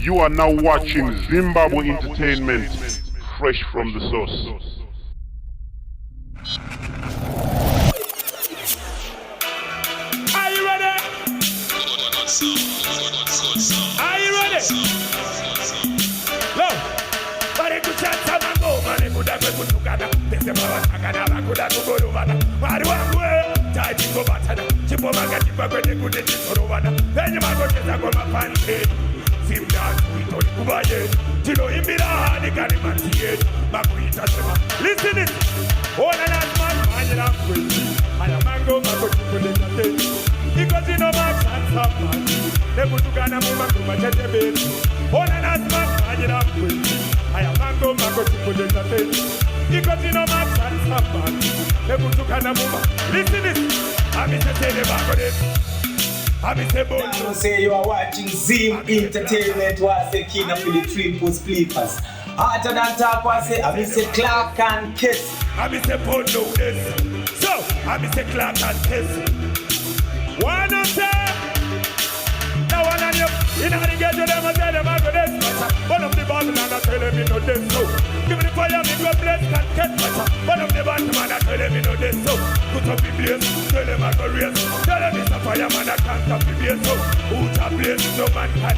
You are now watching Zimbabwe Entertainment, fresh from the source. Are you ready? Are you ready? Look, but it could chat some and go, man, it could have been put together. This is about Sakana, could have to go over. Maruangue, Tidy go batter, Chipomanga, Chipa, they could get over. Then you might go to the pancake. Simda, we told Kubaye, Tino Imira, the Garimantie, Makuita Sema. Listen it, all an man, I am crazy. I am mango, because you know my chance of man. They put to Ghana, Mumma, baby. All an man, I am crazy. I am mango, because you know my chance of man. They put to Ghana, Mumma. Listen it, I'm in the table. I say you are watching Zim Entertainment. Was the king of the triple sleepers. Harder than talk was say I say Clark and Kiss. I say Pondo this. So I say Clark and Kiss. One say now one on you. In the get to them and tell them I go this. One of the bottom and I tell them you know this. So give me the fire, me go bless and get better. One of the bottom and I tell them you know this. So put up the blaze, tell them I go race. Tell them it's a fireman I can't stop the blaze. So who's a blaze? No man can.